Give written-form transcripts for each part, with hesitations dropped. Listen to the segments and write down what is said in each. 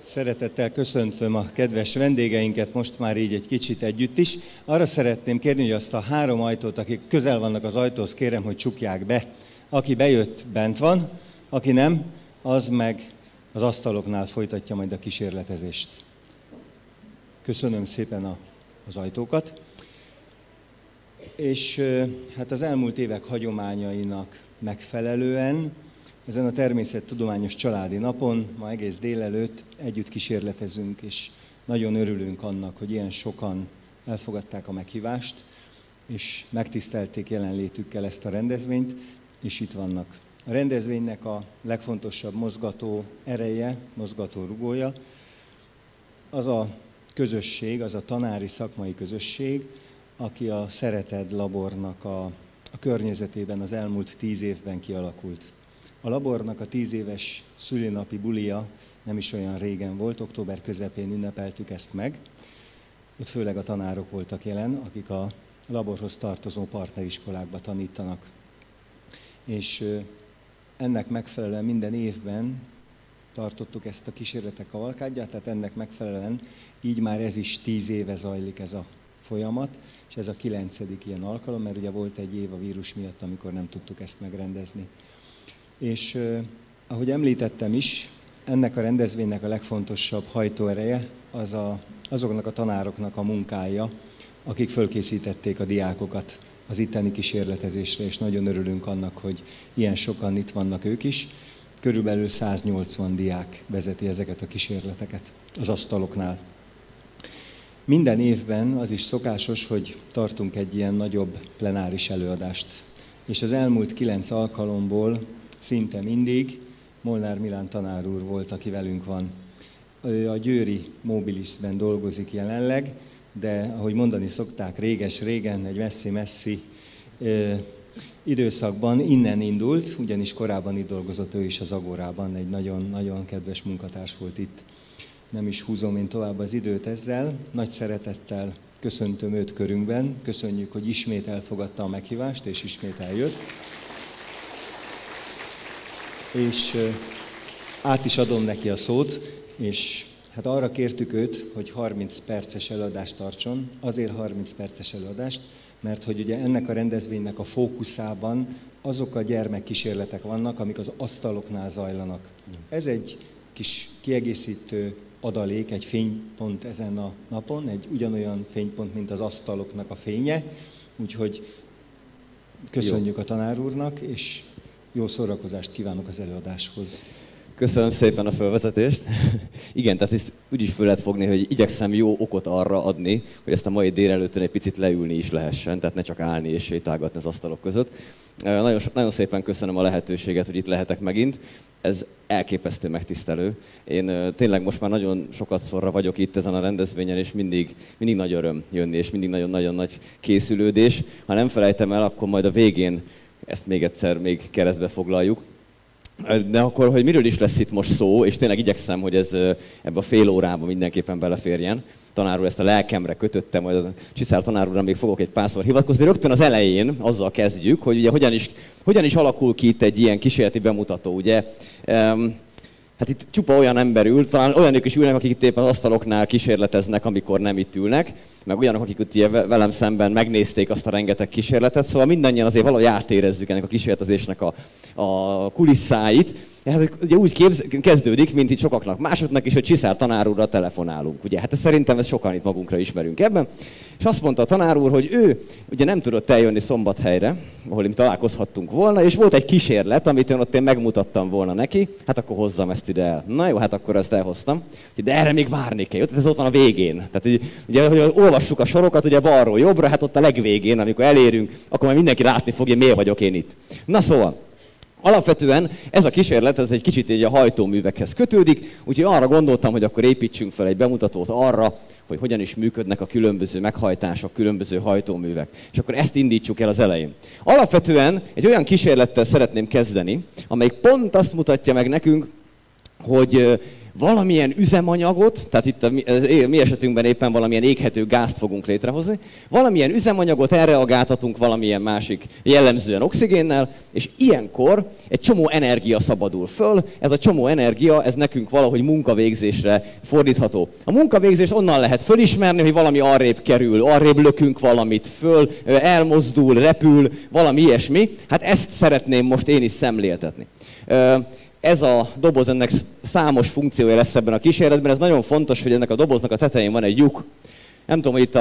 Szeretettel köszöntöm a kedves vendégeinket, most már így egy kicsit együtt is. Arra szeretném kérni, hogy azt a 3 ajtót, akik közel vannak az ajtóhoz, kérem, hogy csukják be. Aki bejött, bent van, aki nem, az meg az asztaloknál folytatja majd a kísérletezést. Köszönöm szépen az ajtókat. És hát az elmúlt évek hagyományainak megfelelően ezen a természettudományos családi napon ma egész délelőtt együtt kísérletezünk, és nagyon örülünk annak, hogy ilyen sokan elfogadták a meghívást, és megtisztelték jelenlétükkel ezt a rendezvényt, és itt vannak. A rendezvénynek a legfontosabb mozgató ereje, mozgató rugója, az a közösség, az a tanári szakmai közösség, aki a Szereted labornak a környezetében az elmúlt 10 évben kialakult. A labornak a 10 éves szülinapi bulia nem is olyan régen volt, október közepén ünnepeltük ezt meg. Ott főleg a tanárok voltak jelen, akik a laborhoz tartozó partneriskolákba tanítanak. És ennek megfelelően minden évben tartottuk ezt a kísérletek kavalkádját, tehát ennek megfelelően így már ez is 10 éve zajlik ez a folyamat, és ez a 9. ilyen alkalom, mert ugye volt egy év a vírus miatt, amikor nem tudtuk ezt megrendezni. És ahogy említettem is, ennek a rendezvénynek a legfontosabb hajtóereje azoknak a tanároknak a munkája, akik fölkészítették a diákokat az itteni kísérletezésre, és nagyon örülünk annak, hogy ilyen sokan itt vannak ők is. Körülbelül 180 diák vezeti ezeket a kísérleteket az asztaloknál. Minden évben az is szokásos, hogy tartunk egy ilyen nagyobb plenáris előadást. És az elmúlt 9 alkalomból szinte mindig Molnár Milán tanár úr volt, aki velünk van. Ő a győri Mobilisben dolgozik jelenleg, de ahogy mondani szokták, réges-régen, egy messzi-messzi időszakban innen indult, ugyanis korábban itt dolgozott ő is az Agórában, egy nagyon-nagyon kedves munkatárs volt itt. Nem is húzom én tovább az időt ezzel, nagy szeretettel köszöntöm őt körünkben, köszönjük, hogy ismét elfogadta a meghívást, és ismét eljött. És át is adom neki a szót, és hát arra kértük őt, hogy 30 perces előadást tartson. Azért 30 perces előadást, mert hogy ugye ennek a rendezvénynek a fókuszában azok a gyermekkísérletek vannak, amik az asztaloknál zajlanak. Ez egy kis kiegészítő adalék, egy fénypont ezen a napon, egy ugyanolyan fénypont, mint az asztaloknak a fénye, úgyhogy köszönjük a tanár úrnak, és jó szórakozást kívánok az előadáshoz. Köszönöm szépen a felvezetést. Igen, tehát ezt úgy is föl lehet fogni, hogy igyekszem jó okot arra adni, hogy ezt a mai délelőttön egy picit leülni is lehessen, tehát ne csak állni és sétálgatni az asztalok között. Nagyon szépen köszönöm a lehetőséget, hogy itt lehetek megint. Ez elképesztő megtisztelő. Én tényleg most már nagyon sokat szorra vagyok itt ezen a rendezvényen, és mindig nagy öröm jönni, és mindig nagyon-nagyon nagy készülődés. Ha nem felejtem el, akkor majd a végén ezt még egyszer keresztbe foglaljuk. De akkor, hogy miről is lesz itt most szó, és tényleg igyekszem, hogy ez ebbe a fél órában mindenképpen beleférjen. Tanár úr ezt a lelkemre kötötte, majd a Csiszár tanár úrra még fogok egy párszor hivatkozni. Rögtön az elején azzal kezdjük, hogy ugye hogyan is alakul ki itt egy ilyen kísérleti bemutató. Ugye, hát itt csupa olyan ember ül, talán olyanok is ülnek, akik itt éppen az asztaloknál kísérleteznek, amikor nem itt ülnek, meg olyanok, akik itt velem szemben megnézték azt a rengeteg kísérletet, szóval mindannyian azért valahogy átérezzük ennek a kísérletezésnek a kulisszáit. Hát ugye úgy kezdődik, mint itt sokaknak másoknak is, hogy Csiszár tanár úrra telefonálunk. Ugye? Hát szerintem ezt sokan itt magunkra ismerünk ebben. És azt mondta a tanár úr, hogy ő ugye nem tudott eljönni Szombathelyre, ahol mi találkozhattunk volna, és volt egy kísérlet, amit én megmutattam volna neki, hát akkor hozzam ezt ide el. Na jó, hát akkor ezt elhoztam. De erre még várni kell, ez ott van a végén. Tehát ugye, hogy olvassuk a sorokat, ugye balról jobbra, hát ott a legvégén, amikor elérünk, akkor már mindenki látni fogja, miért vagyok én itt. Na szóval, alapvetően ez a kísérlet, ez egy kicsit így a hajtóművekhez kötődik, úgyhogy arra gondoltam, hogy akkor építsünk fel egy bemutatót arra, hogy hogyan is működnek a különböző meghajtások, különböző hajtóművek. És akkor ezt indítsuk el az elején. Alapvetően egy olyan kísérlettel szeretném kezdeni, amelyik pont azt mutatja meg nekünk, hogy valamilyen üzemanyagot, tehát itt a mi esetünkben éppen valamilyen éghető gázt fogunk létrehozni, valamilyen üzemanyagot elreagáltatunk valamilyen másik, jellemzően oxigénnel, és ilyenkor egy csomó energia szabadul föl, ez a csomó energia, ez nekünk valahogy munkavégzésre fordítható. A munkavégzést onnan lehet fölismerni, hogy valami arrébb kerül, arrébb lökünk valamit föl, elmozdul, repül, valami ilyesmi. Hát ezt szeretném most én is szemléltetni. Ez a doboz, ennek számos funkciója lesz ebben a kísérletben. Ez nagyon fontos, hogy ennek a doboznak a tetején van egy lyuk. Nem tudom, hogy itt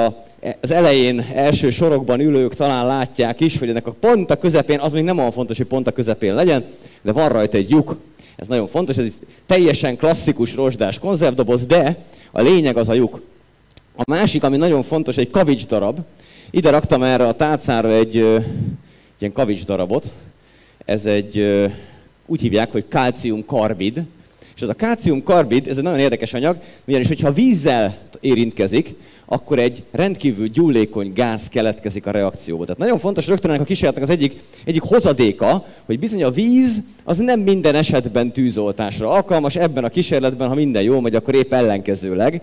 az elején, első sorokban ülők talán látják is, hogy ennek a pont a közepén, az még nem olyan fontos, hogy pont a közepén legyen, de van rajta egy lyuk. Ez nagyon fontos, ez egy teljesen klasszikus rozsdás konzervdoboz, de a lényeg az a lyuk. A másik, ami nagyon fontos, egy kavicsdarab. Ide raktam erre a tálcára egy ilyen kavicsdarabot. Ez egy... úgy hívják, hogy kálciumkarbid. És ez a kálciumkarbid, ez egy nagyon érdekes anyag, ugyanis, hogyha vízzel érintkezik, akkor egy rendkívül gyúlékony gáz keletkezik a reakcióból. Tehát nagyon fontos rögtön ennek a kísérletnek az egyik hozadéka, hogy bizony a víz az nem minden esetben tűzoltásra alkalmas. Ebben a kísérletben, ha minden jól megy, akkor épp ellenkezőleg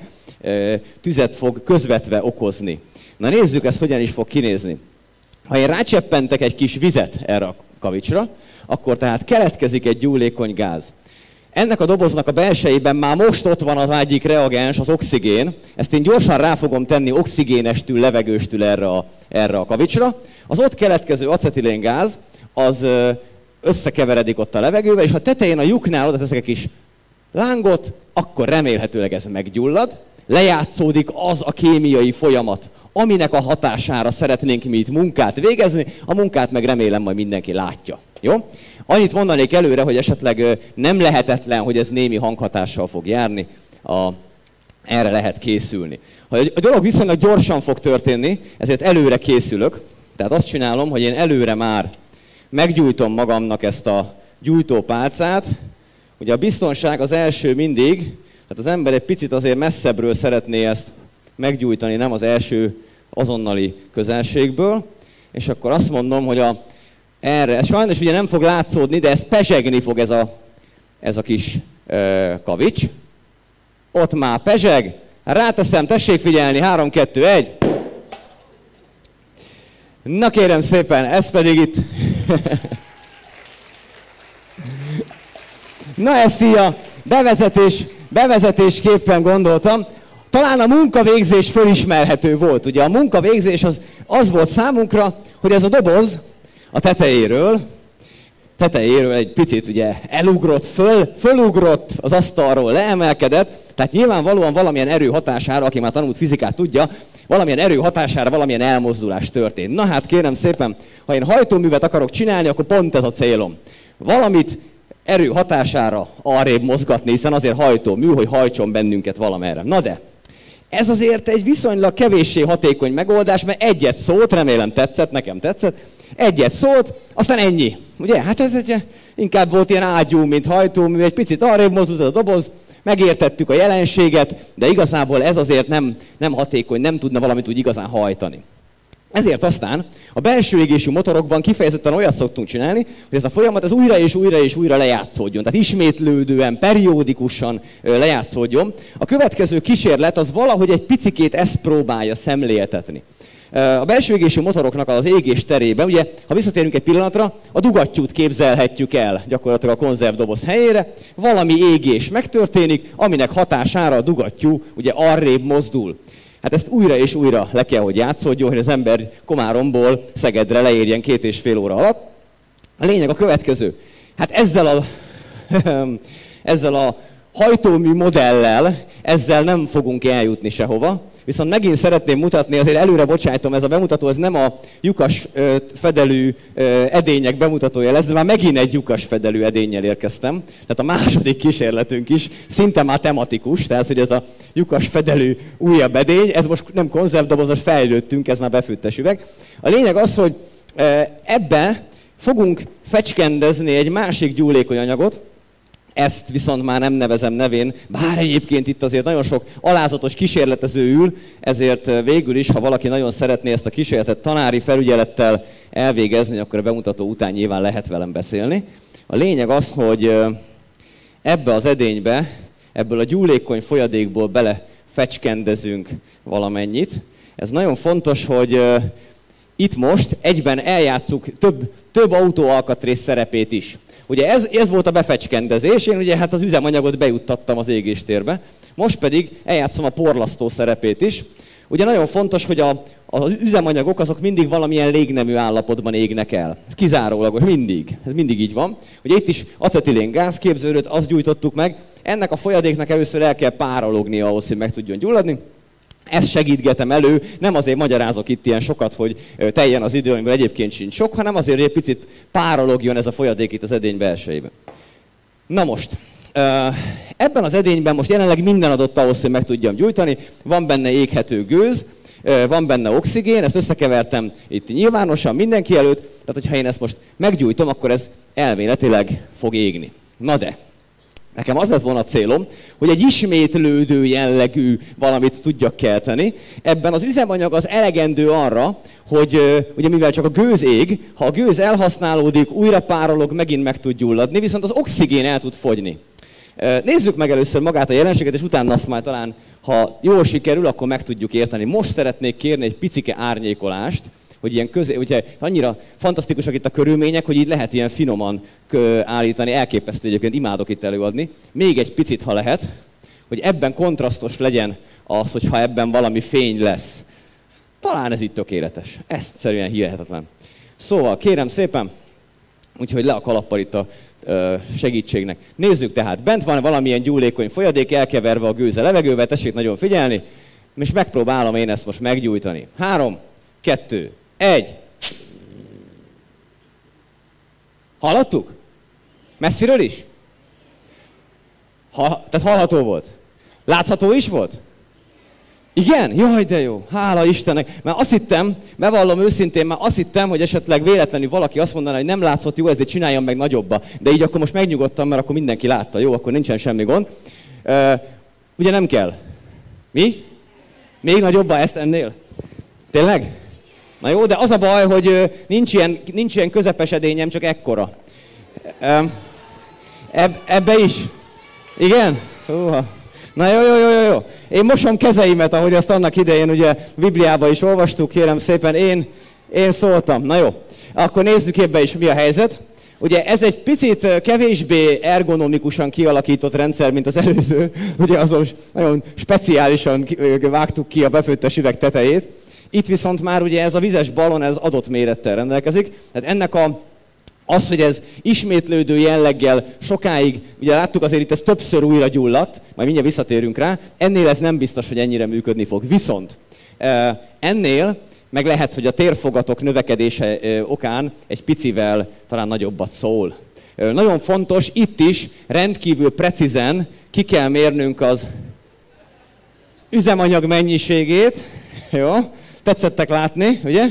tüzet fog közvetve okozni. Na nézzük, ezt hogyan is fog kinézni. Ha én rácseppentek egy kis vizet erre a kavicsra, akkor tehát keletkezik egy gyúlékony gáz. Ennek a doboznak a belsejében már most ott van az egyik reagens, az oxigén. Ezt én gyorsan rá fogom tenni oxigénestül, levegőstül erre a kavicsra. Az ott keletkező acetilén-gáz, az összekeveredik ott a levegővel, és ha tetején a lyuknál oda teszek egy kis lángot, akkor remélhetőleg ez meggyullad. Lejátszódik az a kémiai folyamat, aminek a hatására szeretnénk mi itt munkát végezni, a munkát meg remélem majd mindenki látja. Jó? Annyit mondanék előre, hogy esetleg nem lehetetlen, hogy ez némi hanghatással fog járni, erre lehet készülni. A dolog viszonylag gyorsan fog történni, ezért előre készülök. Tehát azt csinálom, hogy én előre már meggyújtom magamnak ezt a gyújtópálcát. Ugye a biztonság az első mindig, tehát az ember egy picit azért messzebbről szeretné ezt meggyújtani, nem az első azonnali közelségből. És akkor azt mondom, hogy erre, ez sajnos ugye nem fog látszódni, de ez pezsegni fog ez a kis kavics. Ott már pezseg. Ráteszem, tessék figyelni, 3, 2, 1. Na kérem szépen, ez pedig itt. Na ezt így a bevezetésképpen gondoltam. Talán a munkavégzés fölismerhető volt. Ugye a munkavégzés az volt számunkra, hogy ez a doboz a tetejéről egy picit ugye elugrott, fölugrott az asztalról, leemelkedett, tehát nyilvánvalóan valamilyen erő hatására, aki már tanult fizikát tudja, valamilyen erő hatására valamilyen elmozdulás történt. Na hát kérem szépen, ha én hajtóművet akarok csinálni, akkor pont ez a célom. Valamit erő hatására arrébb mozgatni, hiszen azért hajtómű, hogy hajtson bennünket valamerre. Na de, ez azért egy viszonylag kevéssé hatékony megoldás, mert egyet szólt, remélem tetszett, nekem tetszett, egyet szólt, aztán ennyi. Ugye? Hát ez inkább volt ilyen ágyú, mint hajtómű, egy picit arrébb mozdult a doboz, megértettük a jelenséget, de igazából ez azért nem hatékony, nem tudna valamit úgy igazán hajtani. Ezért aztán a belső égésű motorokban kifejezetten olyat szoktunk csinálni, hogy ez a folyamat ez újra és újra és újra lejátszódjon. Tehát ismétlődően, periódikusan lejátszódjon. A következő kísérlet az valahogy egy picikét ezt próbálja szemléltetni. A belső égésű motoroknak az égés terében, ugye, ha visszatérünk egy pillanatra, a dugattyút képzelhetjük el gyakorlatilag a konzervdoboz helyére. Valami égés megtörténik, aminek hatására a dugattyú ugye arrébb mozdul. Hát ezt újra és újra le kell, hogy játszódjon, hogy az ember Komáromból Szegedre leérjen 2,5 óra alatt. A lényeg a következő. Hát ezzel a hajtómű modellel, ezzel nem fogunk eljutni sehova. Viszont megint szeretném mutatni, azért előre bocsájtom, ez a bemutató, ez nem a lyukas fedelű edények bemutatója lesz, de már megint egy lyukas fedelű edénnyel érkeztem. Tehát a második kísérletünk is szinte már tematikus, tehát hogy ez a lyukas fedelű újabb edény, ez most nem konzervdobozos, fejlődtünk, ez már befűttes üveg. A lényeg az, hogy ebbe fogunk fecskendezni egy másik gyúlékony anyagot, ezt viszont már nem nevezem nevén, bár egyébként itt azért nagyon sok alázatos kísérletező ül, ezért végül is, ha valaki nagyon szeretné ezt a kísérletet tanári felügyelettel elvégezni, akkor a bemutató után nyilván lehet velem beszélni. A lényeg az, hogy ebbe az edénybe ebből a gyúlékony folyadékból belefecskendezünk valamennyit. Ez nagyon fontos, hogy itt most egyben eljátszuk több autóalkatrész szerepét is. Ugye ez volt a befecskendezés, én ugye hát az üzemanyagot bejuttattam az égéstérbe, most pedig eljátszom a porlasztó szerepét is. Ugye nagyon fontos, hogy az üzemanyagok azok mindig valamilyen légnemű állapotban égnek el. Ez kizárólagos, ez mindig így van. Ugye itt is acetilén gázképződött, azt gyújtottuk meg. Ennek a folyadéknak először el kell párolognia ahhoz, hogy meg tudjon gyulladni. Ezt segítgetem elő, nem azért magyarázok itt ilyen sokat, hogy teljen az idő, amiben egyébként sincs sok, hanem azért, hogy egy picit párologjon ez a folyadék itt az edény belsejében. Na most, ebben az edényben most jelenleg minden adott ahhoz, hogy meg tudjam gyújtani. Van benne éghető gőz, van benne oxigén, ezt összekevertem itt nyilvánosan mindenki előtt, tehát hogyha én ezt most meggyújtom, akkor ez elméletileg fog égni. Na de, nekem az lett volna a célom, hogy egy ismétlődő jellegű valamit tudjak kelteni. Ebben az üzemanyag az elegendő arra, hogy ugye mivel csak a gőz ég, ha a gőz elhasználódik, újra párolog, megint meg tud gyulladni, viszont az oxigén el tud fogyni. Nézzük meg először magát a jelenséget, és utána azt majd talán, ha jól sikerül, akkor meg tudjuk érteni. Most szeretnék kérni egy picike árnyékolást, hogy ilyen ugye annyira fantasztikusak itt a körülmények, hogy így lehet ilyen finoman állítani, elképesztő egyébként, imádok itt előadni. Még egy picit, ha lehet, hogy ebben kontrasztos legyen az, hogyha ebben valami fény lesz. Talán ez itt tökéletes. Ez szerűen hihetetlen. Szóval kérem szépen, úgyhogy le a kalappal itt a segítségnek. Nézzük tehát, bent van valamilyen gyúlékony folyadék, elkeverve a gőze levegővel, tessék nagyon figyelni, és megpróbálom én ezt most meggyújtani. 3, 2, 1. Hallottuk? Messziről is? Tehát hallható volt? Látható is volt? Igen? Jaj, de jó. Hála Istennek. Mert azt hittem, bevallom őszintén, már azt hittem, hogy esetleg véletlenül valaki azt mondaná, hogy nem látszott, jó, ezért csináljam meg nagyobba. De így akkor most megnyugodtam, mert akkor mindenki látta. Jó, akkor nincsen semmi gond. Ugye nem kell? Mi? Még nagyobba ezt ennél? Tényleg? Na jó, de az a baj, hogy nincs ilyen közepes edényem, csak ekkora. Ebbe is? Igen? Húha. Na jó. Én mosom kezeimet, ahogy azt annak idején ugye Bibliában is olvastuk, kérem szépen, én szóltam. Na jó, akkor nézzük ebbe is, mi a helyzet. Ugye ez egy picit kevésbé ergonomikusan kialakított rendszer, mint az előző. Ugye azon nagyon speciálisan vágtuk ki a befőttes üveg tetejét. Itt viszont már ugye ez a vizes ballon, ez adott mérettel rendelkezik. Tehát ennek az, hogy ez ismétlődő jelleggel sokáig, ugye láttuk azért itt ez többször újra gyulladt, majd mindjárt visszatérünk rá, ennél ez nem biztos, hogy ennyire működni fog. Viszont ennél meg lehet, hogy a térfogatok növekedése okán egy picivel talán nagyobbat szól. Nagyon fontos, itt is rendkívül precízen ki kell mérnünk az üzemanyag mennyiségét. Jó? Tetszettek látni, ugye?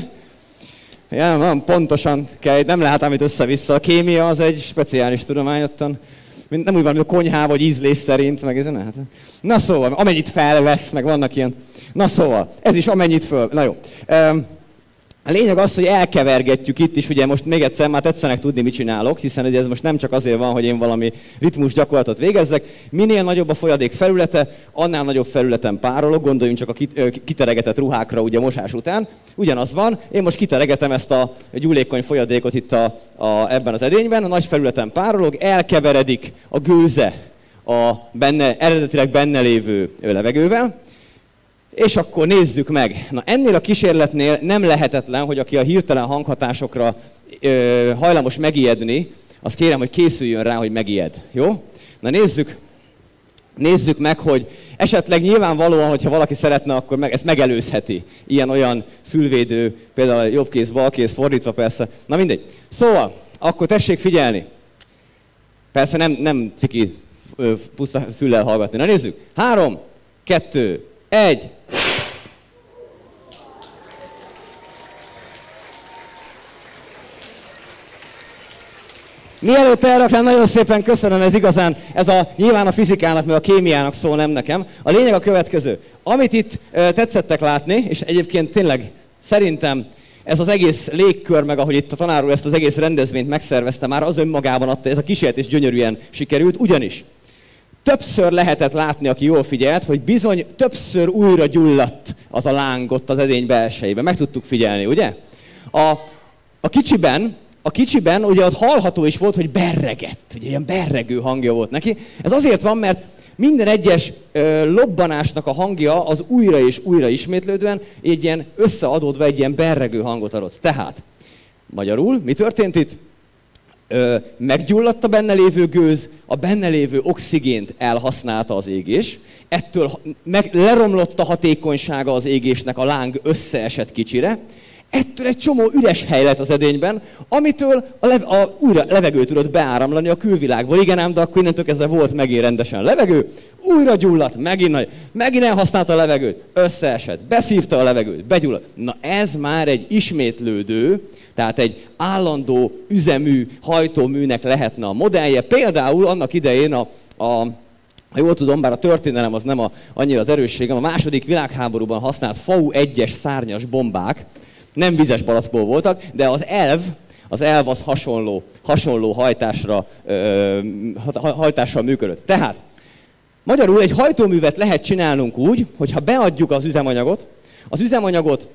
Ja, van, pontosan kell, nem lehet amit össze-vissza. A kémia az egy speciális tudomány, ottan, nem úgy van, mint a konyhában, vagy ízlés szerint, meg ez nem hát. Na szóval, amennyit felvesz, meg vannak ilyen. Na szóval, ez is amennyit föl. Na jó. A lényeg az, hogy elkevergetjük itt is, ugye most még egyszer már tetszenek tudni, mit csinálok, hiszen ugye ez most nem csak azért van, hogy én valami ritmus gyakorlatot végezzek. Minél nagyobb a folyadék felülete, annál nagyobb felületen párolog, gondoljunk csak a kiteregetett ruhákra ugye mosás után. Ugyanaz van, én most kiteregetem ezt a gyúlékony folyadékot itt ebben az edényben, a nagy felületen párolog, elkeveredik a gőze a eredetileg benne lévő levegővel. És akkor nézzük meg. Na ennél a kísérletnél nem lehetetlen, hogy aki a hirtelen hanghatásokra hajlamos megijedni, azt kérem, hogy készüljön rá, hogy megijed. Jó? Na nézzük meg, hogy esetleg nyilvánvalóan, hogyha valaki szeretne, akkor ezt megelőzheti. Ilyen-olyan fülvédő, például jobbkéz, balkéz, fordítva persze. Na mindegy. Szóval, akkor tessék figyelni. Persze nem ciki puszta füllel hallgatni. Na nézzük. 3, 2, 1. Mielőtt elraknám, nagyon szépen köszönöm, ez igazán, nyilván a fizikának, meg a kémiának szól, nem nekem. A lényeg a következő. Amit itt tetszettek látni, és egyébként tényleg szerintem ez az egész légkör, meg ahogy itt a tanár úr ezt az egész rendezvényt megszervezte, már az önmagában adta, ez a kísérlet is gyönyörűen sikerült, ugyanis többször lehetett látni, aki jól figyelt, hogy bizony többször újra gyulladt az a láng ott az edény belsejében. Meg tudtuk figyelni, ugye? A kicsiben ugye ott hallható is volt, hogy berregett. Ugye ilyen berregő hangja volt neki. Ez azért van, mert minden egyes lobbanásnak a hangja az újra és újra ismétlődően egy ilyen összeadódva egy ilyen berregő hangot adott. Tehát, magyarul, mi történt itt? Meggyulladt a benne lévő gőz, a benne lévő oxigént elhasználta az égés, ettől leromlott a hatékonysága az égésnek, a láng összeesett kicsire, ettől egy csomó üres hely lett az edényben, amitől újra levegő tudott beáramlani a külvilágból. Igen ám, de akkor innentől kezdve volt megint rendesen levegő, újra gyulladt, megint elhasználta a levegőt, összeesett, beszívta a levegőt, begyulladt. Na ez már egy ismétlődő, tehát egy állandó üzemű hajtóműnek lehetne a modellje. Például annak idején ha jól tudom, bár a történelem az nem annyira az erősségem, a második világháborúban használt FAU-1-es szárnyas bombák, nem vizes palackból voltak, de az elv az hasonló hajtással működött. Tehát, magyarul egy hajtóművet lehet csinálnunk úgy, hogyha beadjuk az üzemanyagot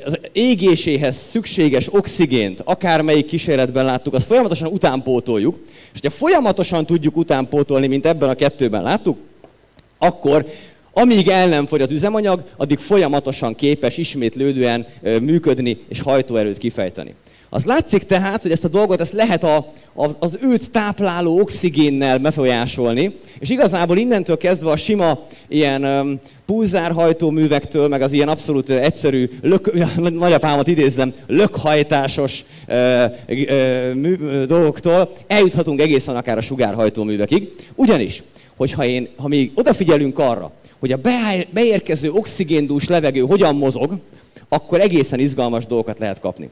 az égéséhez szükséges oxigént, akármelyik kísérletben láttuk, azt folyamatosan utánpótoljuk, és ha folyamatosan tudjuk utánpótolni, mint ebben a kettőben láttuk, akkor amíg el nem fogy az üzemanyag, addig folyamatosan képes ismétlődően működni és hajtóerőt kifejteni. Az látszik tehát, hogy ezt a dolgot lehet az őt tápláló oxigénnel befolyásolni, és igazából innentől kezdve a sima ilyen pulzárhajtóművektől, meg az ilyen abszolút egyszerű, nagyapámat idézzem, lökhajtásos dolgoktól eljuthatunk egészen akár a sugárhajtóművekig. Ugyanis, ha még odafigyelünk arra, hogy a beérkező oxigéndús levegő hogyan mozog, akkor egészen izgalmas dolgokat lehet kapni.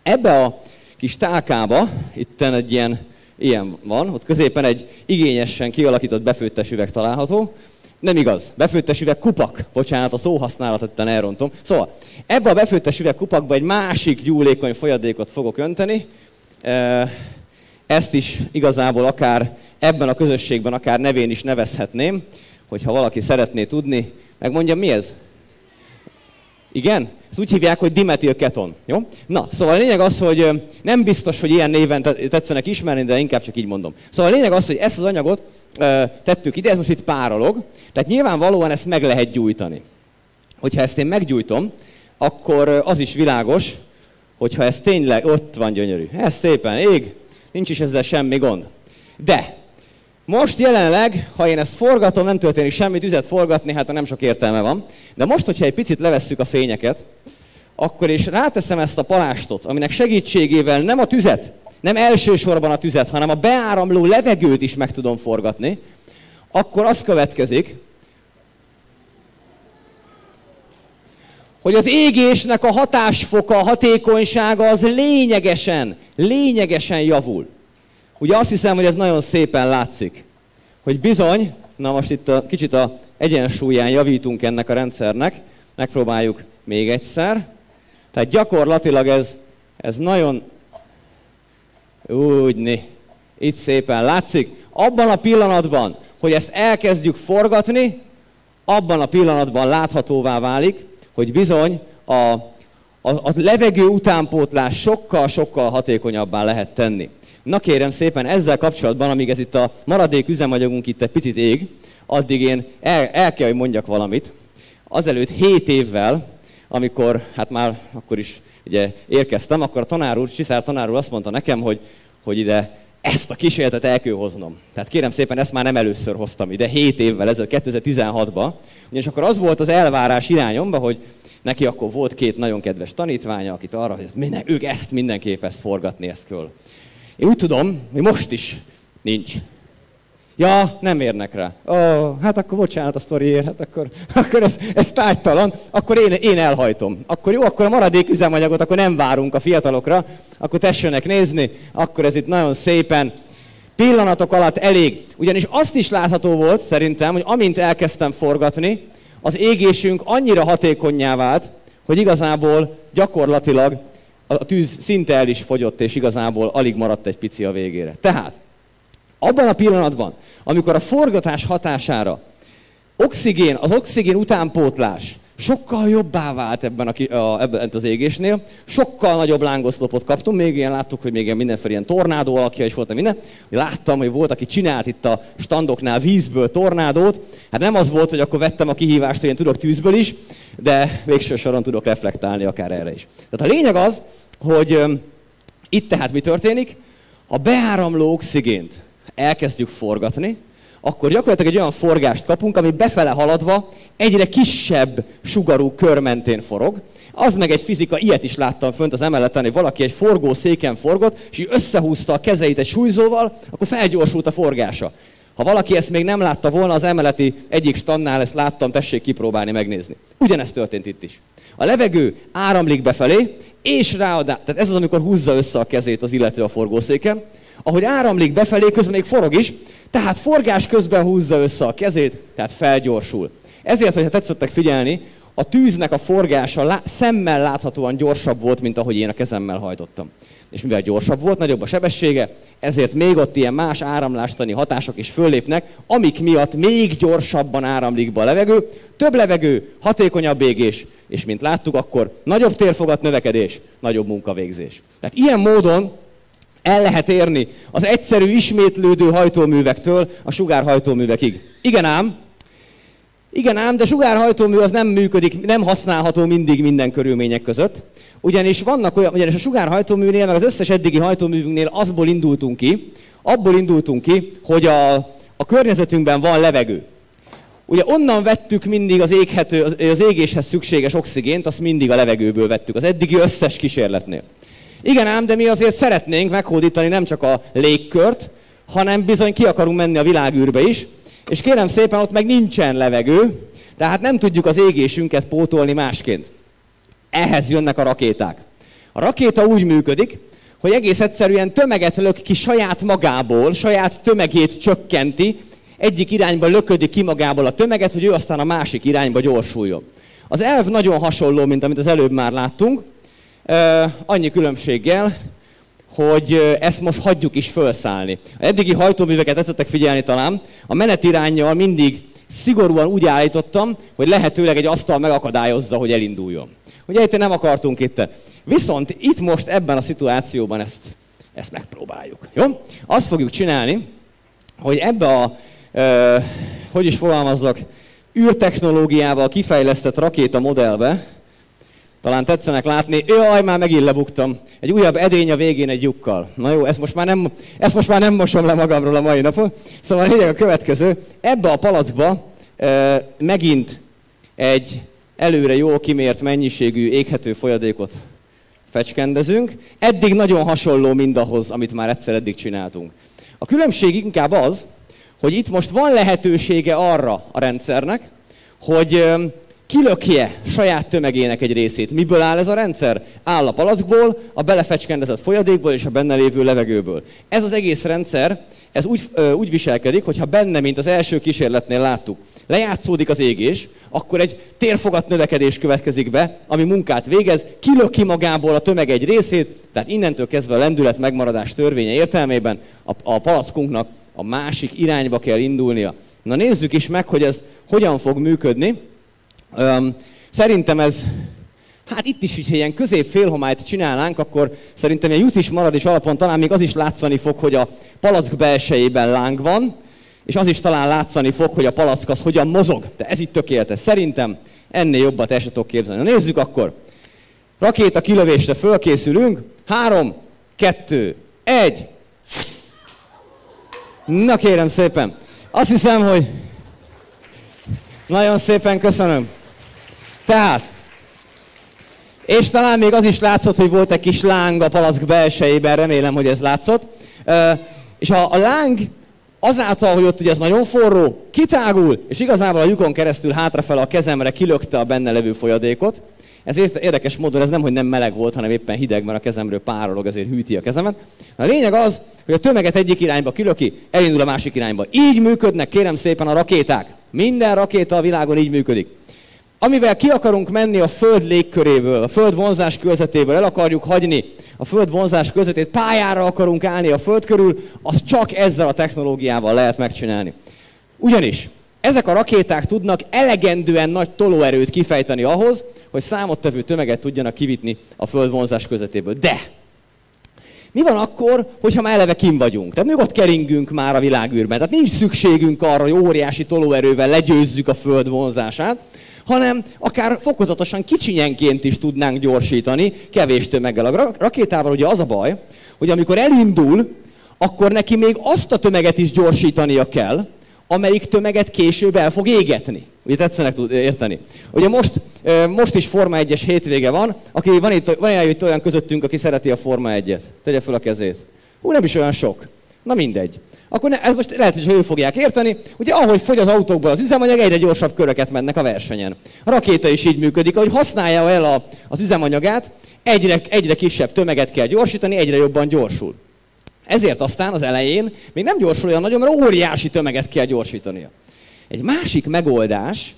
Ebbe a kis tálkába, itten egy ilyen van, ott középen egy igényesen kialakított befőttes üveg található. Nem igaz, befőttes üveg kupak, bocsánat, a szóhasználatot itten elrontom. Szóval ebbe a befőttes üveg kupakba egy másik gyúlékony folyadékot fogok önteni. Ezt is igazából akár ebben a közösségben, akár nevén is nevezhetném, hogyha valaki szeretné tudni. Megmondjam, mi ez? Igen? Ezt úgy hívják, hogy dimetilketon. Jó? Na, szóval a lényeg az, hogy nem biztos, hogy ilyen néven tetszenek ismerni, de inkább csak így mondom. Szóval a lényeg az, hogy ezt az anyagot tettük ide, ez most itt párolog, tehát nyilvánvalóan ezt meg lehet gyújtani. Hogyha ezt én meggyújtom, akkor az is világos, hogyha ez tényleg ott van, gyönyörű. Ez szépen ég, nincs is ezzel semmi gond. De most jelenleg, ha én ezt forgatom, nem történik semmi, tüzet forgatni, hát nem sok értelme van. De most, hogyha egy picit levesszük a fényeket, akkor és ráteszem ezt a palástot, aminek segítségével nem a tüzet, nem elsősorban a tüzet, hanem a beáramló levegőt is meg tudom forgatni, akkor az következik, hogy az égésnek a hatásfoka, a hatékonysága az lényegesen javul. Ugye azt hiszem, hogy ez nagyon szépen látszik, hogy bizony, na most itt kicsit a egyensúlyán javítunk ennek a rendszernek, megpróbáljuk még egyszer. Tehát gyakorlatilag ez nagyon, itt szépen látszik. Abban a pillanatban, hogy ezt elkezdjük forgatni, abban a pillanatban láthatóvá válik, hogy bizony a levegő utánpótlás sokkal hatékonyabbá lehet tenni. Na kérem szépen, ezzel kapcsolatban, amíg ez itt a maradék üzemanyagunk itt egy picit ég, addig én el kell, hogy mondjak valamit. Azelőtt 7 évvel, amikor, hát már akkor is ugye érkeztem, akkor a tanár úr, Csiszár tanár úr azt mondta nekem, hogy ide ezt a kísérletet el kell hoznom. Tehát kérem szépen, ezt már nem először hoztam ide, 7 évvel ezelőtt, 2016-ban. Ugyanis akkor az volt az elvárás irányomban, hogy neki akkor volt 2 nagyon kedves tanítványa, akit arra, hogy ők mindenképp ezt forgatni, ezt kell. Én úgy tudom, hogy most is nincs. Ja, nem érnek rá. Hát akkor bocsánat a sztoriért, hát akkor ez tárgytalan, akkor én elhajtom. Akkor jó, akkor a maradék üzemanyagot, akkor nem várunk a fiatalokra, akkor tessenek nézni, akkor ez itt nagyon szépen pillanatok alatt elég. Ugyanis azt is látható volt szerintem, hogy amint elkezdtem forgatni, az égésünk annyira hatékonnyá vált, hogy igazából gyakorlatilag a tűz szinte el is fogyott, és igazából alig maradt egy pici a végére. Tehát Abban a pillanatban, amikor a forgatás hatására az oxigén utánpótlás sokkal jobbá vált ebben az égésnél, sokkal nagyobb lángoszlopot kaptunk, még ilyen láttuk, hogy még ilyen mindenféle ilyen tornádó alakja is volt, minden. Láttam, hogy volt, aki csinált itt a standoknál vízből tornádót. Hát nem az volt, hogy akkor vettem a kihívást, hogy én tudok tűzből is, de végső soron tudok reflektálni akár erre is. Tehát a lényeg az, hogy itt tehát mi történik? Ha beáramló oxigént elkezdjük forgatni, akkor gyakorlatilag egy olyan forgást kapunk, ami befele haladva egyre kisebb sugarú kör mentén forog. Az meg egy fizika, ilyet is láttam fönt az emeleten, hogy valaki egy forgószéken forgott, és így összehúzta a kezeit egy súlyzóval, akkor felgyorsult a forgása. Ha valaki ezt még nem látta volna, az emeleti egyik standnál ezt láttam, tessék kipróbálni, megnézni. Ugyanezt történt itt is. A levegő áramlik befelé, és tehát ez az, amikor húzza össze a kezét az illető a forgószéken. Ahogy áramlik befelé, közben még forog is, tehát forgás közben húzza össze a kezét, tehát felgyorsul. Ezért, hogyha tetszettek figyelni, a tűznek a forgása szemmel láthatóan gyorsabb volt, mint ahogy én a kezemmel hajtottam. És mivel gyorsabb volt, nagyobb a sebessége, ezért még ott ilyen más áramlástani hatások is föllépnek, amik miatt még gyorsabban áramlik be a levegő, több levegő, hatékonyabb égés, és mint láttuk, akkor nagyobb térfogat növekedés, nagyobb munkavégzés. Tehát ilyen módon el lehet érni az egyszerű, ismétlődő hajtóművektől a sugárhajtóművekig. Igen ám, de sugárhajtómű az nem működik, nem használható mindig minden körülmények között. Ugyanis a sugárhajtóműnél, meg az összes eddigi hajtóművünknél abból indultunk ki, hogy a környezetünkben van levegő. Ugye onnan vettük mindig az égéshez szükséges oxigént, azt mindig a levegőből vettük, az eddigi összes kísérletnél. Igen ám, de mi azért szeretnénk meghódítani nem csak a légkört, hanem bizony ki akarunk menni a világűrbe is, és kérem szépen, ott meg nincsen levegő, tehát nem tudjuk az égésünket pótolni másként. Ehhez jönnek a rakéták. A rakéta úgy működik, hogy egész egyszerűen tömeget lök ki saját magából, saját tömegét csökkenti, egyik irányba löködik ki magából a tömeget, hogy ő aztán a másik irányba gyorsuljon. Az elv nagyon hasonló, mint amit az előbb már láttunk, annyi különbséggel, hogy ezt most hagyjuk is felszállni. A eddigi hajtóműveket tetszettek figyelni talán, a menetiránnyal mindig szigorúan úgy állítottam, hogy lehetőleg egy asztal megakadályozza, hogy elinduljon. Ugye itt nem akartunk itt. Viszont itt most ebben a szituációban ezt megpróbáljuk. Jó? Azt fogjuk csinálni, hogy ebbe hogy is fogalmazzak, űrtechnológiával kifejlesztett rakéta modellbe, talán tetszenek látni, jaj, már megint lebuktam. Egy újabb edény a végén egy lyukkal. Na jó, ezt most már nem mosom le magamról a mai napon. Szóval a lényeg a következő, ebbe a palackba megint egy előre jól kimért mennyiségű éghető folyadékot fecskendezünk. Eddig nagyon hasonló mindahhoz, amit már egyszer eddig csináltunk. A különbség inkább az, hogy itt most van lehetősége arra a rendszernek, hogy kilökje saját tömegének egy részét. Miből áll ez a rendszer? Áll a palackból, a belefecskendezett folyadékból és a benne lévő levegőből. Ez az egész rendszer, ez úgy viselkedik, hogyha benne, mint az első kísérletnél láttuk, lejátszódik az égés, akkor egy térfogat növekedés következik be, ami munkát végez, kilöki magából a tömeg egy részét, tehát innentől kezdve a lendület megmaradás törvénye értelmében a palackunknak a másik irányba kell indulnia. Na nézzük is meg, hogy ez hogyan fog működni. Szerintem ez, hát itt is, hogyha ilyen közép-félhomályt csinálnánk, akkor szerintem ilyen jut is marad, és alapon talán még az is látszani fog, hogy a palack belsejében láng van, és az is talán látszani fog, hogy a palack az hogyan mozog. De ez itt tökéletes. Szerintem ennél jobbat el sem tudok képzelni. Na nézzük akkor. Rakéta kilövésre fölkészülünk. 3, 2, 1. Na kérem szépen. Azt hiszem, hogy nagyon szépen köszönöm. Tehát, és talán még az is látszott, hogy volt egy kis láng a palack belsejében, remélem, hogy ez látszott. És a láng azáltal, hogy ott ugye ez nagyon forró, kitágul, és igazából a lyukon keresztül hátrafele a kezemre kilökte a benne levő folyadékot. Ez érdekes módon ez nem, hogy nem meleg volt, hanem éppen hideg, mert a kezemről párolog, ezért hűti a kezemet. A lényeg az, hogy a tömeget egyik irányba kilöki, elindul a másik irányba. Így működnek, kérem szépen, a rakéták. Minden rakéta a világon így működik. Amivel ki akarunk menni a Föld légköréből, a Föld vonzás körzetéből, el akarjuk hagyni a Föld vonzás közvetét, pályára akarunk állni a Föld körül, az csak ezzel a technológiával lehet megcsinálni. Ugyanis ezek a rakéták tudnak elegendően nagy tolóerőt kifejteni ahhoz, hogy számottevő tömeget tudjanak kivitni a Föld vonzás közvetéből. De mi van akkor, hogyha már eleve kint vagyunk? Tehát nyugodt keringünk már a világűrben. Tehát nincs szükségünk arra, hogy óriási tolóerővel legyőzzük a Föld vonzását, hanem akár fokozatosan kicsinyenként is tudnánk gyorsítani, kevés tömeggel. A rakétával ugye az a baj, hogy amikor elindul, akkor neki még azt a tömeget is gyorsítania kell, amelyik tömeget később el fog égetni. Ugye tetszenek érteni? Ugye most is Forma 1-es hétvége van, van itt olyan közöttünk, aki szereti a Forma 1-et. Tegye fel a kezét. Nem is olyan sok. Na mindegy. Akkor ez most lehet, hogy ő fogják érteni. Ugye ahogy fogy az autókból az üzemanyag, egyre gyorsabb köröket mennek a versenyen. A rakéta is így működik, ahogy használja el az üzemanyagát, egyre kisebb tömeget kell gyorsítani, egyre jobban gyorsul. Ezért aztán az elején még nem gyorsul olyan nagyon, mert óriási tömeget kell gyorsítania. Egy másik megoldás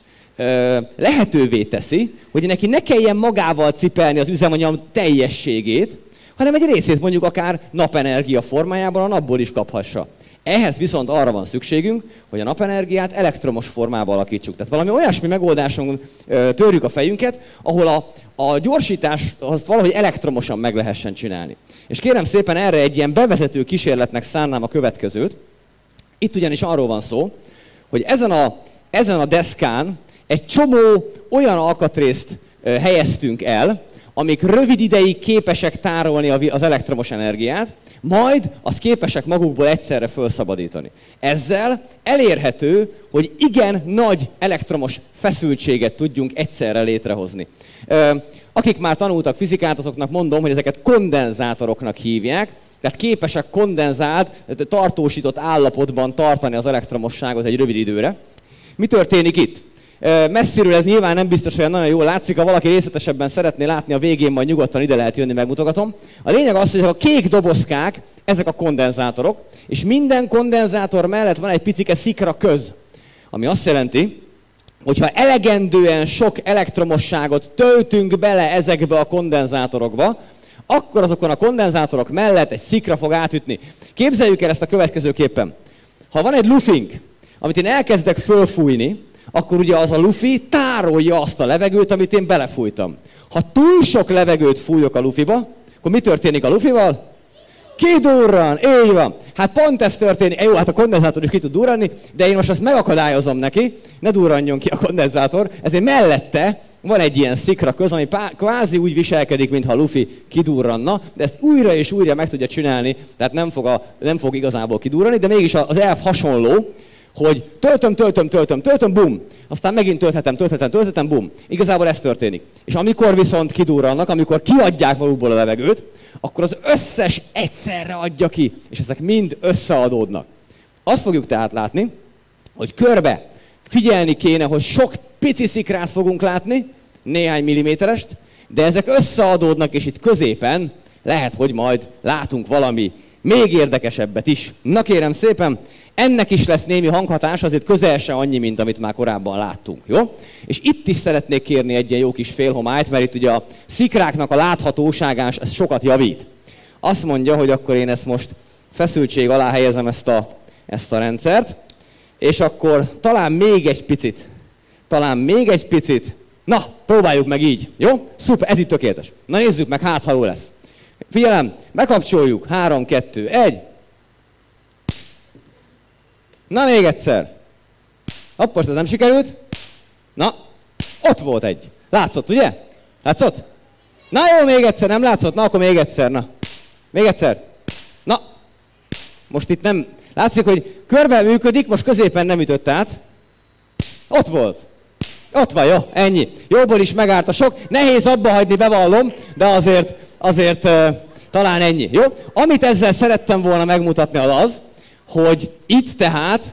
lehetővé teszi, hogy neki ne kelljen magával cipelni az üzemanyag teljességét, hanem egy részét mondjuk akár napenergia formájában a napból is kaphassa. Ehhez viszont arra van szükségünk, hogy a napenergiát elektromos formába alakítsuk. Tehát valami olyasmi megoldáson törjük a fejünket, ahol a gyorsítás azt valahogy elektromosan meg lehessen csinálni. És kérem szépen erre egy ilyen bevezető kísérletnek szánnám a következőt. Itt ugyanis arról van szó, hogy ezen a deszkán egy csomó olyan alkatrészt helyeztünk el, amik rövid ideig képesek tárolni az elektromos energiát, majd azt képesek magukból egyszerre felszabadítani. Ezzel elérhető, hogy igen nagy elektromos feszültséget tudjunk egyszerre létrehozni. Akik már tanultak fizikát, azoknak mondom, hogy ezeket kondenzátoroknak hívják, tehát képesek kondenzált, tartósított állapotban tartani az elektromosságot egy rövid időre. Mi történik itt? Messziről ez nyilván nem biztos, hogy nagyon jól látszik, ha valaki részletesebben szeretné látni, a végén majd nyugodtan ide lehet jönni, megmutogatom. A lényeg az, hogy ezek a kék dobozkák, ezek a kondenzátorok, és minden kondenzátor mellett van egy picike szikra köz, ami azt jelenti, hogyha elegendően sok elektromosságot töltünk bele ezekbe a kondenzátorokba, akkor azokon a kondenzátorok mellett egy szikra fog átütni. Képzeljük el ezt a következőképpen. Ha van egy lufink, amit én elkezdek fölfújni, akkor ugye az a lufi tárolja azt a levegőt, amit én belefújtam. Ha túl sok levegőt fújok a lufiba, akkor mi történik a lufival? Kidurran, így van. Hát pont ez történik, jó, hát a kondenzátor is ki tud durranni, de én most azt megakadályozom neki, ne durranjon ki a kondenzátor, ezért mellette van egy ilyen szikra köz, ami kvázi úgy viselkedik, mintha a lufi kidurranna, de ezt újra és újra meg tudja csinálni, tehát nem fog igazából kidurrani, de mégis az elv hasonló, hogy töltöm, bum. Aztán megint tölthetem, bum. Igazából ez történik. És amikor viszont kidurrannak, amikor kiadják magukból a levegőt, akkor az összes egyszerre adja ki, és ezek mind összeadódnak. Azt fogjuk tehát látni, hogy körbe figyelni kéne, hogy sok pici szikrát fogunk látni, néhány milliméterest, de ezek összeadódnak, és itt középen lehet, hogy majd látunk valami még érdekesebbet is. Na kérem szépen, ennek is lesz némi hanghatás, azért közel se annyi, mint amit már korábban láttunk, jó? És itt is szeretnék kérni egy ilyen jó kis félhomályt, mert itt ugye a szikráknak a láthatóságán ez sokat javít. Azt mondja, hogy akkor én ezt most feszültség alá helyezem ezt a rendszert, és akkor talán még egy picit, na, próbáljuk meg így, jó? Szuper, ez itt tökéletes. Na nézzük meg, hát ha jó lesz. Figyelem, bekapcsoljuk, 3, 2, 1. Na még egyszer. Hopp, most ez nem sikerült. Na, ott volt egy. Látszott, ugye? Látszott? Na jó, még egyszer, nem látszott? Na akkor még egyszer, na. Még egyszer. Na, most itt nem... Látszik, hogy körbe működik, most középen nem ütött át. Ott volt. Ott van, jó, ennyi. Jóból is megállt a sok. Nehéz abba hagyni, bevallom, de azért talán ennyi, jó? Amit ezzel szerettem volna megmutatni az, hogy itt tehát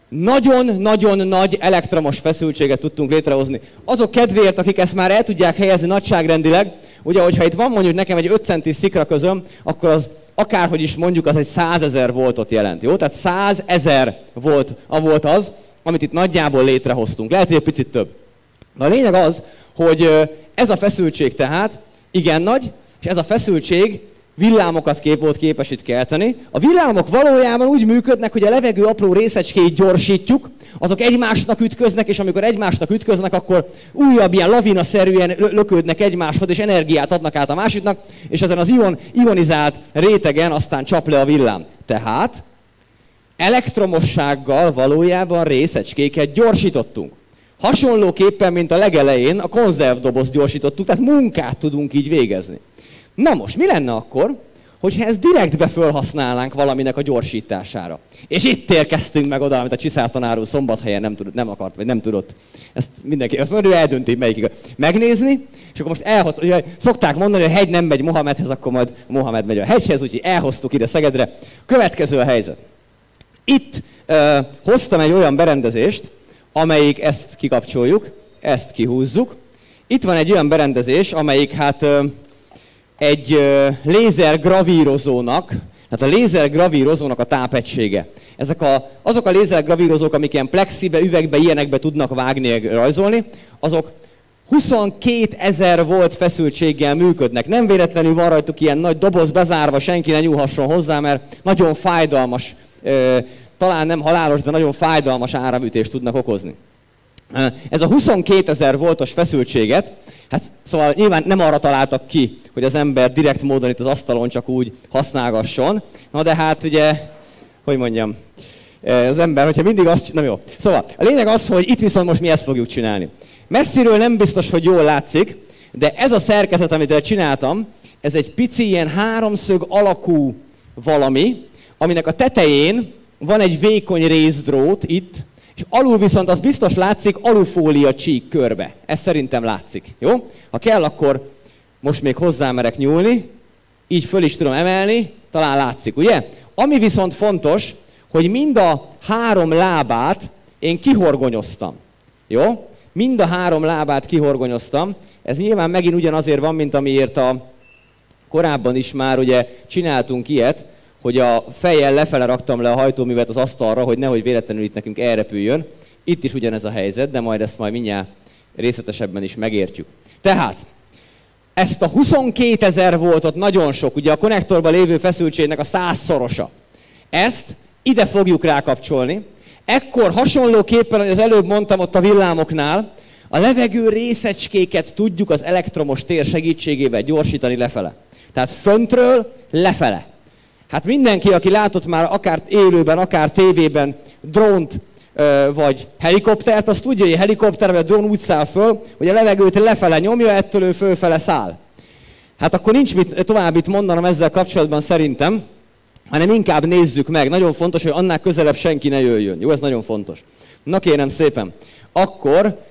nagyon-nagyon nagy elektromos feszültséget tudtunk létrehozni. Azok kedvéért, akik ezt már el tudják helyezni nagyságrendileg, ugye, hogyha itt van mondjuk nekem egy 5 centis szikra közöm, akkor az akárhogy is mondjuk, az egy 100 000 voltot jelent, jó? Tehát 100 000 volt az, amit itt nagyjából létrehoztunk. Lehet, hogy egy picit több. De a lényeg az, hogy ez a feszültség tehát igen nagy, és ez a feszültség villámokat volt képes itt kelteni. A villámok valójában úgy működnek, hogy a levegő apró részecskéit gyorsítjuk, azok egymásnak ütköznek, és amikor egymásnak ütköznek, akkor újabb ilyen lavinaszerűen löködnek egymáshoz, és energiát adnak át a másiknak, és ezen az ionizált rétegen aztán csap le a villám. Tehát elektromossággal valójában részecskéket gyorsítottunk. Hasonlóképpen, mint a legelején a konzervdobozt gyorsítottuk, tehát munkát tudunk így végezni. Na most, mi lenne akkor, hogyha ezt direktbe felhasználnánk valaminek a gyorsítására? És itt érkeztünk meg oda, amit a Csiszár tanár úr Szombathelyen nem akart, vagy nem tudott. Ezt mindenki, azt mondja, ő eldönti, melyikig megnézni, és akkor most ugye szokták mondani, hogy a hegy nem megy Mohamedhez, akkor majd Mohamed megy a hegyhez, úgyhogy elhoztuk ide Szegedre. Következő a helyzet. Itt hoztam egy olyan berendezést, amelyik ezt kikapcsoljuk, ezt kihúzzuk. Itt van egy olyan berendezés, amelyik hát egy lézergravírozónak, tehát a lézergravírozónak a tápegysége. Ezek azok a lézergravírozók, amik ilyen plexibe, üvegbe, ilyenekbe tudnak vágni, rajzolni, azok 22 000 volt feszültséggel működnek. Nem véletlenül van rajtuk ilyen nagy doboz bezárva, senki ne nyúlhasson hozzá, mert nagyon fájdalmas, talán nem halálos, de nagyon fájdalmas áramütést tudnak okozni. Ez a 22 000 voltos feszültséget, hát szóval nyilván nem arra találtak ki, hogy az ember direkt módon itt az asztalon csak úgy használgasson. Na de hát ugye, hogy mondjam, az ember, hogyha mindig azt... Nem jó. Szóval a lényeg az, hogy itt viszont most mi ezt fogjuk csinálni. Messziről nem biztos, hogy jól látszik, de ez a szerkezet, amit csináltam, ez egy pici ilyen háromszög alakú valami, aminek a tetején van egy vékony részdrót itt, és alul viszont az biztos látszik alufólia csík körbe. Ez szerintem látszik. Jó? Ha kell, akkor most még hozzámerek nyúlni, így föl is tudom emelni, talán látszik, ugye? Ami viszont fontos, hogy mind a 3 lábát én kihorgonyoztam. Jó? Mind a 3 lábát kihorgonyoztam. Ez nyilván megint ugyanazért van, mint amiért korábban is már ugye csináltunk ilyet, hogy a fejjel lefele raktam le a hajtóművet az asztalra, hogy nehogy véletlenül itt nekünk elrepüljön. Itt is ugyanez a helyzet, de majd ezt mindjárt részletesebben is megértjük. Tehát, ezt a 22 000 voltot nagyon sok, ugye a konnektorban lévő feszültségnek a 100-szorosa. Ezt ide fogjuk rákapcsolni. Ekkor hasonlóképpen, hogy az előbb mondtam ott a villámoknál, a levegő részecskéket tudjuk az elektromos tér segítségével gyorsítani lefele. Tehát föntről lefele. Hát mindenki, aki látott már akár élőben, akár tévében drónt vagy helikoptert, az tudja, hogy a helikopter vagy a drón úgy száll föl, hogy a levegőt lefele nyomja, ettől ő fölfele száll. Hát akkor nincs mit tovább itt mondanom ezzel kapcsolatban szerintem, hanem inkább nézzük meg. Nagyon fontos, hogy annál közelebb senki ne jöjjön. Jó, ez nagyon fontos. Na kérem szépen, akkor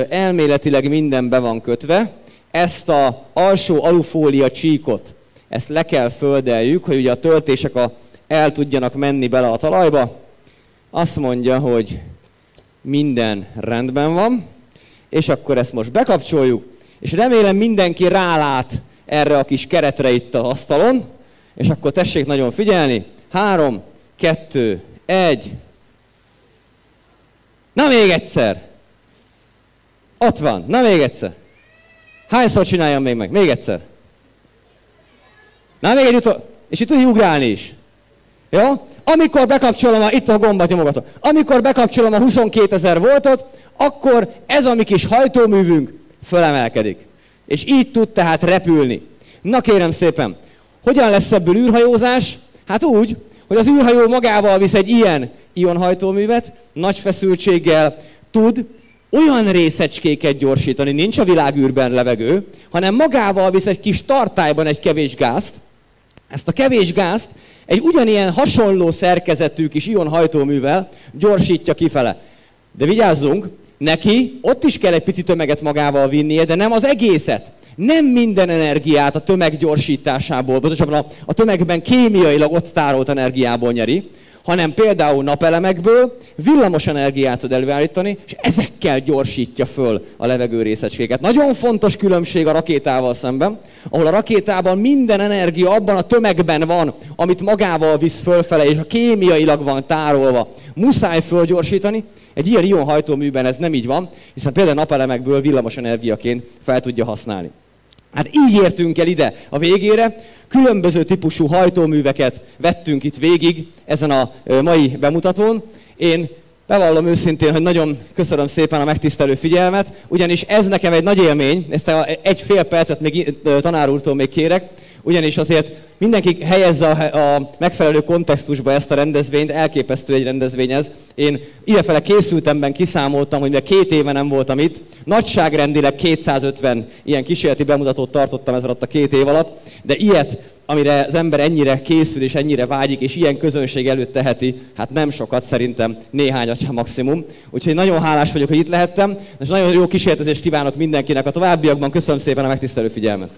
elméletileg minden be van kötve. Ezt az alsó alufólia csíkot, ezt le kell földeljük, hogy ugye a töltések el tudjanak menni bele a talajba. Azt mondja, hogy minden rendben van, és akkor ezt most bekapcsoljuk, és remélem mindenki rálát erre a kis keretre itt az asztalon, és akkor tessék nagyon figyelni. 3, 2, 1. Na még egyszer. Ott van. Na még egyszer. Hányszor csináljam még meg? Még egyszer. Na még egy és itt tudjuk ugrálni is. Jó? Amikor bekapcsolom itt a gombat nyomogatom. Amikor bekapcsolom a 22 000 voltot, akkor ez a mi kis hajtóművünk fölemelkedik. És így tud tehát repülni. Na kérem szépen, hogyan lesz ebből űrhajózás? Hát úgy, hogy az űrhajó magával visz egy ilyen ionhajtóművet, nagy feszültséggel tud olyan részecskéket gyorsítani, nincs a világűrben levegő, hanem magával visz egy kis tartályban egy kevés gázt. Ezt a kevés gázt egy ugyanilyen hasonló szerkezetű kis ionhajtóművel gyorsítja kifele. De vigyázzunk, neki ott is kell egy pici tömeget magával vinnie, de nem az egészet. Nem minden energiát a tömeg gyorsításából, pontosabban a tömegben kémiailag ott tárolt energiából nyeri, hanem például napelemekből villamos energiát tud előállítani, és ezekkel gyorsítja föl a levegő részecskéket. Nagyon fontos különbség a rakétával szemben, ahol a rakétában minden energia abban a tömegben van, amit magával visz fölfele, és a kémiailag van tárolva. Muszáj fölgyorsítani. Egy ilyen ionhajtóműben ez nem így van, hiszen például napelemekből villamos energiaként fel tudja használni. Hát így értünk el ide a végére. Különböző típusú hajtóműveket vettünk itt végig ezen a mai bemutatón. Én bevallom őszintén, hogy nagyon köszönöm szépen a megtisztelő figyelmet, ugyanis ez nekem egy nagy élmény, ezt egy fél percet még tanár úrtól még kérek, ugyanis azért mindenki helyezze a megfelelő kontextusba ezt a rendezvényt, elképesztő egy rendezvény ez. Én idefele készültemben kiszámoltam, hogy még 2 éve nem voltam itt, nagyságrendileg 250 ilyen kísérleti bemutatót tartottam ez alatt a 2 év alatt, de ilyet, amire az ember ennyire készül és ennyire vágyik, és ilyen közönség előtt teheti, hát nem sokat, szerintem néhányat sem maximum. Úgyhogy nagyon hálás vagyok, hogy itt lehettem, és nagyon jó kísérletezést kívánok mindenkinek a továbbiakban. Köszönöm szépen a megtisztelő figyelmet!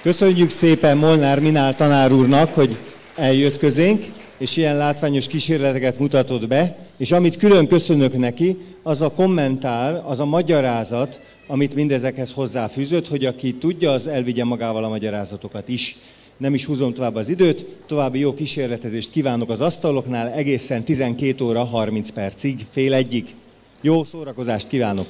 Köszönjük szépen Molnár Minál tanár úrnak, hogy eljött közénk, és ilyen látványos kísérleteket mutatott be, és amit külön köszönök neki, az a kommentár, az a magyarázat, amit mindezekhez hozzáfűzött, hogy aki tudja, az elvigye magával a magyarázatokat is. Nem is húzom tovább az időt, további jó kísérletezést kívánok az asztaloknál, egészen 12 óra 30 percig, fél egyig. Jó szórakozást kívánok!